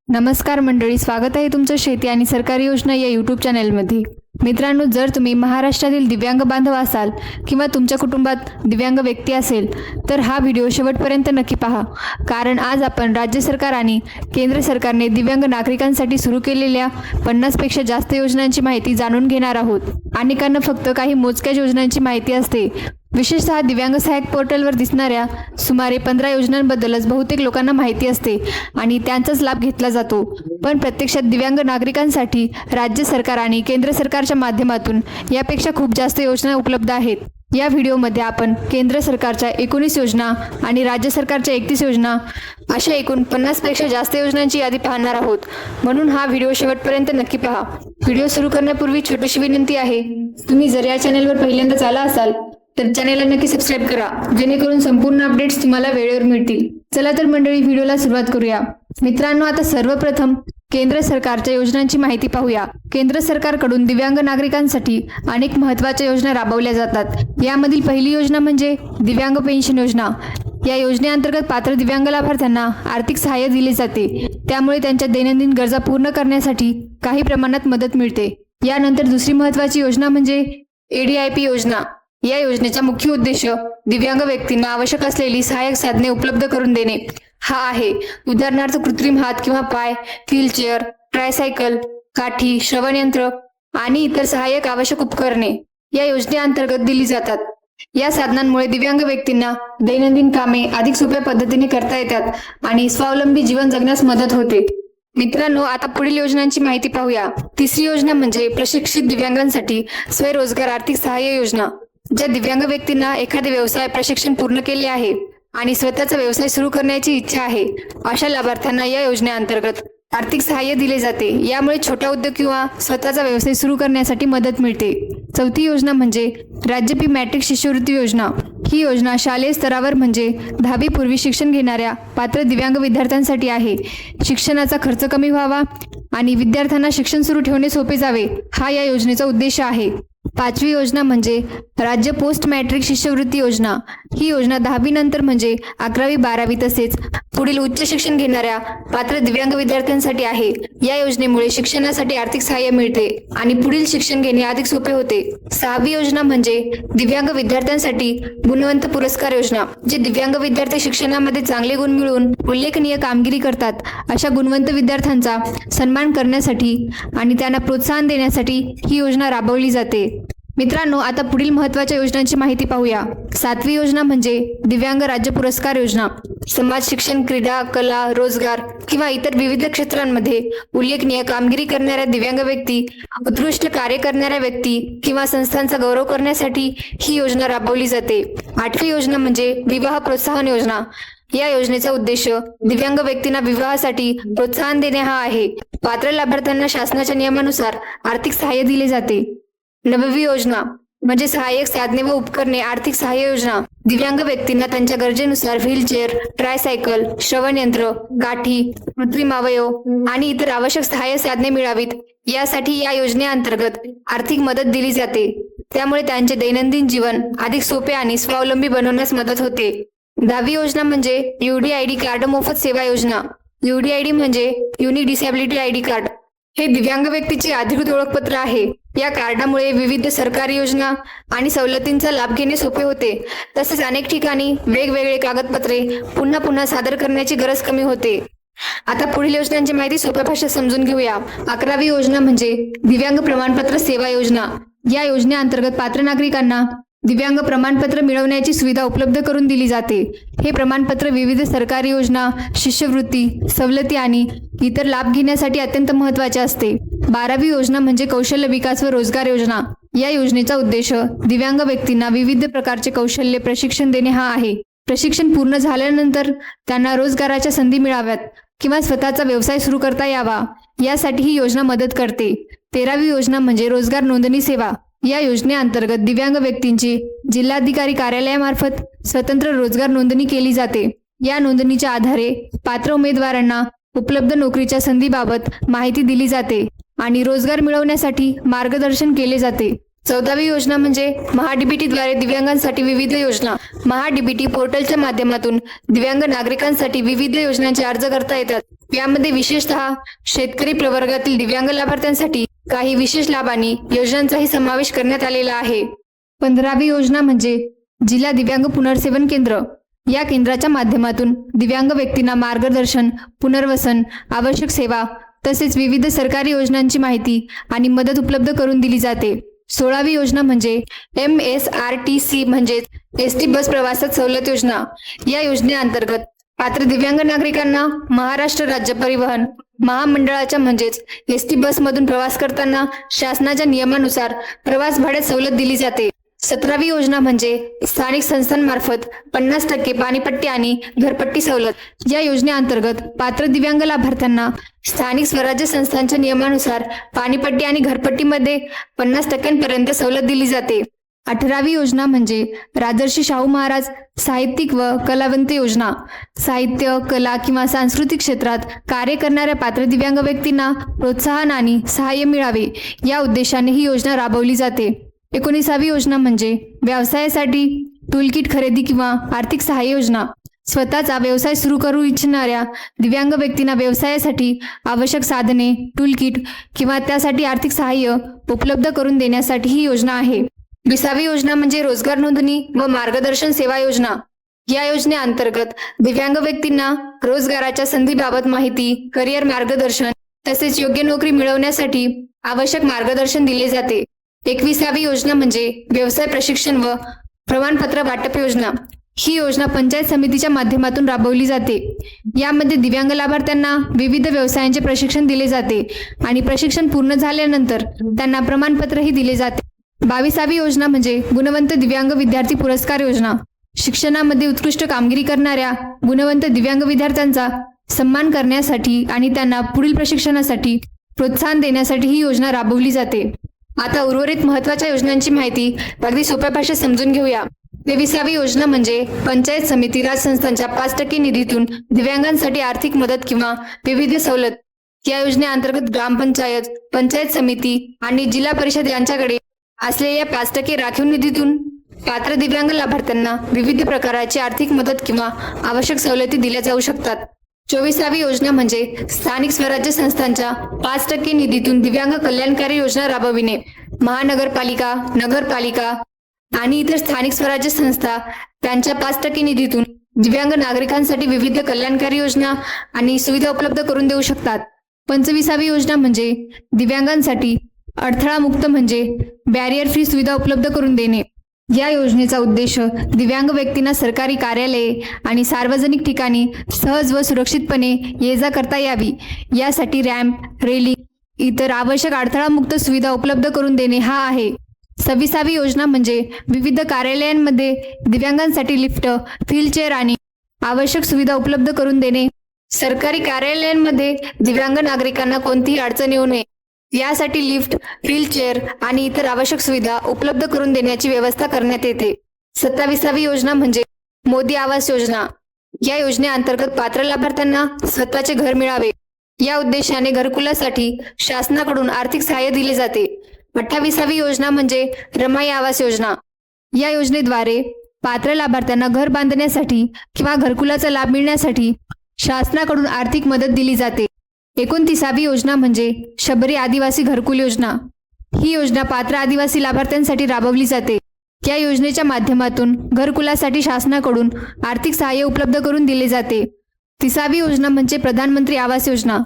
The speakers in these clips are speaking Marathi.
नमस्कार मंडळी, स्वागत आहे तुमचं शेती आणि सरकारी योजना या यूट्यूब चॅनलमध्ये. मित्रांनो, जर तुम्ही महाराष्ट्रातील दिव्यांग बांधव असाल किंवा तुमच्या कुटुंबात दिव्यांग व्यक्ती असेल तर हा व्हिडिओ शेवटपर्यंत नक्की पहा. कारण आज आपण राज्य सरकार आणि केंद्र सरकारने दिव्यांग नागरिकांसाठी सुरू केलेल्या 50पेक्षा जास्त योजनांची माहिती जाणून घेणार आहोत. अनेकांना फक्त काही मोजक्या योजनांची माहिती असते. विशेषतः दिव्यांग सहाय्यक पोर्टलवर दिसणाऱ्या सुमारे 15 योजनांबद्दलच बहुतेक लोकांना माहिती असते आणि त्यांचाच लाभ घेतला जातो. पण प्रत्यक्षात दिव्यांग नागरिकांसाठी राज्य सरकार आणि केंद्र सरकारच्या माध्यमातून यापेक्षा खूप जास्त योजना उपलब्ध आहेत. या व्हिडिओमध्ये आपण केंद्र सरकारच्या 19 योजना आणि राज्य सरकारच्या 31 योजना अशा एकूण 50पेक्षा जास्त योजनांची यादी पाहणार आहोत. म्हणून हा व्हिडिओ शेवटपर्यंत नक्की पहा. व्हिडिओ सुरू करण्यापूर्वी छोटीशी विनंती आहे, तुम्ही जर या चॅनलवर पहिल्यांदाच आला असाल तर चॅनेलला नक्की सबस्क्राईब करा, जेणेकरून संपूर्ण अपडेट्स तुम्हाला वेळेवर मिळतील. चला तर मंडळी, व्हिडिओला सुरुवात करूया. मित्रांनो, आता सर्वप्रथम केंद्र सरकारच्या योजनांची माहिती पाहूया. केंद्र सरकारकडून दिव्यांग नागरिकांसाठी अनेक महत्त्वाच्या योजना राबवल्या जातात. यामधील पहिली योजना म्हणजे दिव्यांग पेन्शन योजना. या योजनेअंतर्गत पात्र दिव्यांग लाभार्थ्यांना आर्थिक सहाय्य दिले जाते. त्यामुळे त्यांच्या दैनंदिन गरजा पूर्ण करण्यासाठी काही प्रमाणात मदत मिळते. यानंतर दुसरी महत्त्वाची योजना म्हणजे ADIP योजना. या योजनेचा मुख्य उद्देश दिव्यांग व्यक्तींना आवश्यक असलेली सहाय्यक साधने उपलब्ध करून देणे हा आहे. उदाहरणार्थ कृत्रिम हात किंवा पाय, व्हीलचेअर, ट्रायसायकल, काठी, श्रवणयंत्र आणि इतर सहाय्यक आवश्यक उपकरणे या योजनेअंतर्गत दिली जातात. या साधनांमुळे दिव्यांग व्यक्तींना दैनंदिन कामे अधिक सोप्या पद्धतीने करता येतात आणि स्वावलंबी जीवन जगण्यास मदत होते. मित्रांनो, आता पुढील योजनांची माहिती पाहूया. तिसरी योजना म्हणजे प्रशिक्षित दिव्यांगांसाठी स्वयंरोजगार आर्थिक सहाय्य योजना. ज्या दिव्यांग व्यक्तींना एखादे व्यवसाय प्रशिक्षण पूर्ण केले आहे आणि स्वतःचा व्यवसाय सुरू करण्याची इच्छा आहे, अशा लाभार्थ्यांना या योजनेअंतर्गत आर्थिक सहाय्य दिले जाते. यामुळे छोटा उद्योग किंवा स्वतःचा व्यवसाय सुरू करण्यासाठी मदत मिळते. चौथी योजना म्हणजे राज्य मॅट्रिक शिष्यवृत्ती योजना. ही योजना शालेय स्तरावर म्हणजे 10वी पूर्वी शिक्षण घेणाऱ्या पात्र दिव्यांग विद्यार्थ्यांसाठी आहे. शिक्षणाचा खर्च कमी व्हावा आणि विद्यार्थ्यांना शिक्षण सुरू ठेवणे सोपे जावे, हा या योजनेचा उद्देश आहे. पाचवी योजना म्हणजे राज्य पोस्ट मॅट्रिक शिष्यवृत्ती योजना. ही योजना 10वी नंतर म्हणजे 11वी 12वी तसेच पुढील उच्च शिक्षण घेणाऱ्या पात्र दिव्यांग विद्यार्थ्यांसाठी आहे. या योजनेमुळे शिक्षणासाठी आर्थिक सहाय्य मिळते आणि पुढील शिक्षण घेणे अधिक सोपे होते. सहावी योजना म्हणजे दिव्यांग विद्यार्थ्यांसाठी गुणवंत पुरस्कार योजना. जे दिव्यांग विद्यार्थी शिक्षणामध्ये चांगले गुण मिळवून उल्लेखनीय कामगिरी करतात, अशा गुणवंत विद्यार्थ्यांचा सन्मान करण्यासाठी आणि त्यांना प्रोत्साहन देण्यासाठी ही योजना राबवली जाते. मित्रांनो, आता पुढील महत्त्वाच्या योजनांची माहिती पाहूया. सातवी योजना म्हणजे दिव्यांग राज्य पुरस्कार योजना. समाज शिक्षण, क्रीडा, कला, रोजगार किंवा इतर विविध क्षेत्रांमध्ये उल्लेखनीय कामगिरी करणाऱ्या दिव्यांग व्यक्ती, उत्कृष्ट कार्य करणाऱ्या व्यक्ती किंवा संस्थांचा गौरव करण्यासाठी ही योजना राबवली जाते. आठवी योजना म्हणजे विवाह प्रोत्साहन योजना. या योजनेचा उद्देश दिव्यांग व्यक्तींना विवाहासाठी प्रोत्साहन देणे हा आहे. पात्र लाभार्थ्यांना शासनाच्या नियमानुसार आर्थिक सहाय्य दिले जाते. नववी योजना म्हणजे सहाय्यक साधने व उपकरणे आर्थिक सहाय्य योजना. दिव्यांग व्यक्तींना त्यांच्या गरजेनुसार व्हीलचेअर, ट्रायसायकल, श्रवणयंत्र, काठी, कृत्रिम अवयव आणि इतर आवश्यक सहाय्य साधने मिळावीत, यासाठी या योजनेअंतर्गत आर्थिक मदत दिली जाते. त्यामुळे त्यांचे दैनंदिन जीवन अधिक सोपे आणि स्वावलंबी बनवण्यास मदत होते. 10वी योजना म्हणजे UDID कार्ड मोफत सेवा योजना. UDID म्हणजे युनिक डिसॅबिलिटी ID कार्ड. हे दिव्यांग व्यक्तीचे अधिकृत ओळखपत्र आहे. या कार्डामुळे विविध सरकारी योजना आणि सवलतींचा लाभ घेणे सोपे होते. तसेच अनेक ठिकाणी वेगवेगळे कागदपत्रे पुन्हा पुन्हा सादर करण्याची गरज कमी होते. आता पुढील योजनांची माहिती सोप्या भाषेत समजून घेऊया. 11वी योजना म्हणजे दिव्यांग प्रमाणपत्र सेवा योजना. या योजनेअंतर्गत पात्र नागरिकांना दिव्यांग प्रमाणपत्र मिळवण्याची सुविधा उपलब्ध करून दिली जाते. हे प्रमाणपत्र विविध सरकारी योजना, शिष्यवृत्ती, सवलती आणि इतर लाभ घेण्यासाठी अत्यंत महत्त्वाचे असते. 12वी योजना म्हणजे कौशल्य विकास व रोजगार योजना. या योजनेचा उद्देश दिव्यांग व्यक्तींना विविध प्रकारचे कौशल्य प्रशिक्षण देणे हा आहे. प्रशिक्षण पूर्ण झाल्यानंतर त्यांना रोजगाराच्या संधी मिळाव्यात किंवा स्वतःचा व्यवसाय सुरू करता यावा, यासाठी ही योजना मदत करते. 13वी योजना म्हणजे रोजगार नोंदणी सेवा. या योजनेअंतर्गत दिव्यांग व्यक्तींची जिल्हाधिकारी कार्यालयामार्फत स्वतंत्र रोजगार नोंदणी केली जाते. या नोंदणीच्या आधारे पात्र उमेदवारांना उपलब्ध नोकरीच्या संधीबाबत माहिती दिली जाते आणि रोजगार मिळवण्यासाठी मार्गदर्शन केले जाते. 14वी योजना म्हणजे महाडीबीटी द्वारे दिव्यांगांसाठी विविध योजना. महाडीबीटी पोर्टलच्या माध्यमातून दिव्यांग नागरिकांसाठी विविध योजनांचे अर्ज करता येतात. यामध्ये विशेषतः शेतकरी प्रवर्गातील दिव्यांग लाभार्थ्यांसाठी काही विशेष लाभ आणि योजनांचाही समावेश करण्यात आलेला आहे. 15वी योजना म्हणजे जिल्हा दिव्यांग पुनर्सेवन केंद्र. या केंद्राच्या माध्यमातून दिव्यांग व्यक्तींना मार्गदर्शन, पुनर्वसन, आवश्यक सेवा तसेच विविध सरकारी योजनांची माहिती आणि मदत उपलब्ध करून दिली जाते. 16वी योजना म्हणजे MSRTC म्हणजेच एसटी बस प्रवासात सवलत योजना. या योजनेअंतर्गत पात्र दिव्यांग नागरिकांना महाराष्ट्र राज्य परिवहन महामंडळाच्या म्हणजेच एसटी बसमधून प्रवास करताना शासनाच्या नियमानुसार प्रवास भाड्यात सवलत दिली जाते. 17वी योजना म्हणजे स्थानिक संस्थांमार्फत 50% पाणीपट्टी आणि घरपट्टी सवलत. या योजनेअंतर्गत पात्र दिव्यांग लाभार्थ्यांना स्थानिक स्वराज्य संस्थांच्या नियमानुसार पाणीपट्टी आणि घरपट्टीमध्ये 50% सवलत दिली जाते. 18वी योजना म्हणजे राजर्षी शाहू महाराज साहित्यिक व कलावंत योजना. साहित्य, कला किंवा सांस्कृतिक क्षेत्रात कार्य करणाऱ्या पात्र दिव्यांग व्यक्तींना प्रोत्साहन आणि सहाय्य मिळावे या उद्देशाने ही योजना राबवली जाते. 19वी योजना म्हणजे व्यवसायासाठी टूलकिट खरेदी किंवा आर्थिक सहाय्य योजना. स्वतःचा व्यवसाय सुरू करू इच्छिणाऱ्या दिव्यांग व्यक्तींना व्यवसायासाठी आवश्यक साधने, टूलकिट किंवा त्यासाठी आर्थिक सहाय्य उपलब्ध करून देण्यासाठी ही योजना आहे. 20वी योजना म्हणजे रोजगार नोंदणी व मार्गदर्शन सेवा योजना. या योजनेअंतर्गत दिव्यांग व्यक्तींना रोजगाराच्या संधीबाबत माहिती, करिअर मार्गदर्शन तसेच योग्य नोकरी मिळवण्यासाठी आवश्यक मार्गदर्शन दिले जाते. 21वी योजना म्हणजे व्यवसाय प्रशिक्षण व प्रमाणपत्र वाटप योजना. ही योजना पंचायत समितीच्या माध्यमातून राबवली जाते. यामध्ये दिव्यांग लाभार्थ्यांना विविध व्यवसायांचे प्रशिक्षण दिले जाते आणि प्रशिक्षण पूर्ण झाल्यानंतर त्यांना प्रमाणपत्रही दिले जाते. 22वी योजना म्हणजे गुणवंत दिव्यांग विद्यार्थी पुरस्कार योजना. शिक्षणामध्ये उत्कृष्ट कामगिरी करणाऱ्या गुणवंत दिव्यांग विद्यार्थ्यांचा सन्मान करण्यासाठी आणि त्यांना पुढील प्रशिक्षणासाठी प्रोत्साहन देण्यासाठी ही योजना राबवली जाते. आता उर्वरित महत्त्वाच्या योजनांची माहिती अगदी सोप्या भाषेत समजून घेऊया. 23वी योजना म्हणजे पंचायत समिती राज संस्थांच्या 5% निधीतून दिव्यांगांसाठी आर्थिक मदत किंवा विविध सवलत. या योजनेअंतर्गत ग्रामपंचायत, पंचायत समिती आणि जिल्हा परिषद यांच्याकडे असलेल्या 5% राखीव निधीतून पात्र दिव्यांग लाभार्थ्यांना विविध प्रकारची आर्थिक मदत किंवा आवश्यक सवलती दिल्या जाऊ शकतात. 24वी योजना म्हणजे स्थानिक स्वराज्य संस्थांच्या 5% निधीतून दिव्यांग कल्याणकारी योजना राबविणे. महानगरपालिका, नगरपालिका आणि इतर स्थानिक स्वराज्य संस्था त्यांच्या 5% निधीतून दिव्यांग नागरिकांसाठी विविध कल्याणकारी योजना आणि सुविधा उपलब्ध करून देऊ शकतात. 25वी योजना म्हणजे दिव्यांगांसाठी अडथळा मुक्त म्हणजे बॅरियर फ्री सुविधा उपलब्ध करून देणे. या योजनेचा उद्देश दिव्यांग व्यक्तींना सरकारी कार्यालये आणि सार्वजनिक ठिकाणी सहज व सुरक्षितपणे ये जा करता यावी यासाठी रॅम्प, रेलिंग, इतर आवश्यक अडथळामुक्त सुविधा उपलब्ध करून देणे हा आहे. 26वी योजना म्हणजे विविध कार्यालयांमध्ये दिव्यांगांसाठी लिफ्ट, व्हीलचेअर आणि आवश्यक सुविधा उपलब्ध करून देणे. सरकारी कार्यालयांमध्ये दिव्यांग नागरिकांना कोणतीही अडचण येऊ नये यासाठी लिफ्ट, व्हीलचेअर आणि इतर आवश्यक सुविधा उपलब्ध करून देण्याची व्यवस्था करण्यात येते. 27वी योजना म्हणजे मोदी आवास योजना. या योजनेअंतर्गत पात्र लाभार्थ्यांना स्वतःचे घर मिळावे या उद्देशाने घरकुलासाठी शासनाकडून आर्थिक सहाय्य दिले जाते. 28वी योजना म्हणजे रमाई आवास योजना. या योजनेद्वारे पात्र लाभार्थ्यांना घर बांधण्यासाठी किंवा घरकुलाचा लाभ मिळण्यासाठी शासनाकडून आर्थिक मदत दिली जाते. 29वी योजना म्हणजे शबरी आदिवासी घरकुल योजना. ही योजना पात्र आदिवासी लाभार्थ्यांसाठी राबवली जाते. या योजनेच्या माध्यमातून घरकुलासाठी शासनाकडून आर्थिक सहाय्य उपलब्ध करून दिले जाते. 30वी योजना म्हणजे प्रधानमंत्री आवास योजना.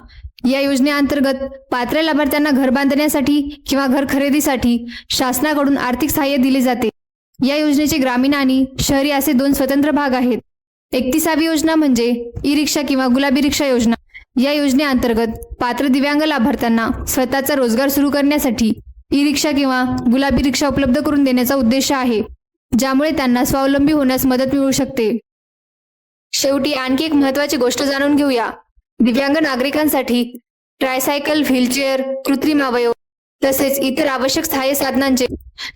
या योजनेअंतर्गत पात्र लाभार्थ्यांना घर बांधण्यासाठी किंवा घर खरेदीसाठी शासनाकडून आर्थिक सहाय्य दिले जाते. या योजनेचे ग्रामीण आणि शहरी असे 2 स्वतंत्र भाग आहेत. 31वी योजना म्हणजे ई रिक्षा किंवा गुलाबी रिक्षा योजना. या योजनेअंतर्गत पात्र दिव्यांग लाभार्थ्यांना स्वतःचा रोजगार सुरू करण्यासाठी ई रिक्षा किंवा गुलाबी रिक्षा उपलब्ध करून देण्याचा उद्देश आहे, ज्यामुळे त्यांना स्वावलंबी होण्यास मदत मिळू शकते. शेवटी आणखी एक महत्त्वाची गोष्ट जाणून घेऊया. दिव्यांग नागरिकांसाठी ट्रायसायकल, व्हीलचेअर, कृत्रिम अवयव तसेच इतर आवश्यक सहाय्य साधनांचे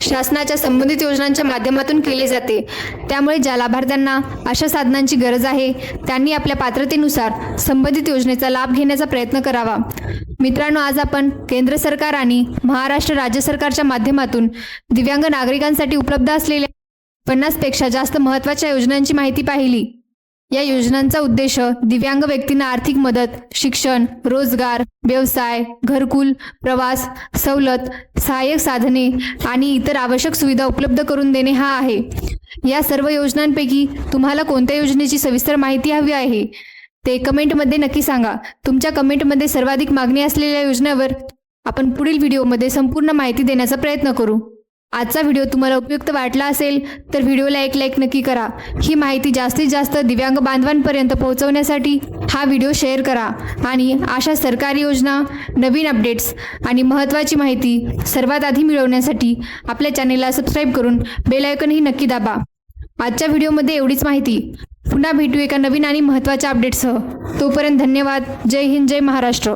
शासनाच्या संबंधित योजनांच्या माध्यमातून केले जाते. त्यामुळे ज्या लाभार्थ्यांना अशा साधनांची गरज आहे त्यांनी आपल्या पात्रतेनुसार संबंधित योजनेचा लाभ घेण्याचा प्रयत्न करावा. मित्रांनो, आज आपण केंद्र सरकार आणि महाराष्ट्र राज्य सरकारच्या माध्यमातून दिव्यांग नागरिकांसाठी उपलब्ध असलेल्या 50 पेक्षा जास्त महत्त्वाच्या योजनांची माहिती पाहिली. या योजनांचा उद्देश दिव्यांग व्यक्तींना आर्थिक मदत, शिक्षण, रोजगार, व्यवसाय, घरकुल, प्रवास, सवलत, सहाय्यक साधने आणि इतर आवश्यक सुविधा उपलब्ध करून देणे हा आहे. या सर्व योजनांपैकी तुम्हाला कोणत्या योजनेची सविस्तर माहिती हवी आहे ते कमेंटमध्ये नक्की सांगा. तुमच्या कमेंटमध्ये सर्वाधिक मागणी असलेल्या योजनेवर आपण पुढील व्हिडिओमध्ये संपूर्ण माहिती देण्याचा प्रयत्न करू. आजचा व्हिडिओ तुम्हाला उपयुक्त वाटला असेल तर व्हिडिओला एक लाईक नक्की करा. ही माहिती जास्तीत जास्त दिव्यांग बांधवांपर्यंत पोहोचवण्यासाठी हा व्हिडिओ शेअर करा आणि अशा सरकारी योजना, नवीन अपडेट्स आणि महत्त्वाची माहिती सर्वात आधी मिळवण्यासाठी आपल्या चॅनेलला सबस्क्राईब करून बेल आयकॉनही नक्की दाबा. आजच्या व्हिडिओमध्ये एवढीच माहिती. पुन्हा भेटू एका नवीन आणि महत्त्वाच्या अपडेट्ससह. तोपर्यंत धन्यवाद. जय हिंद, जय महाराष्ट्र.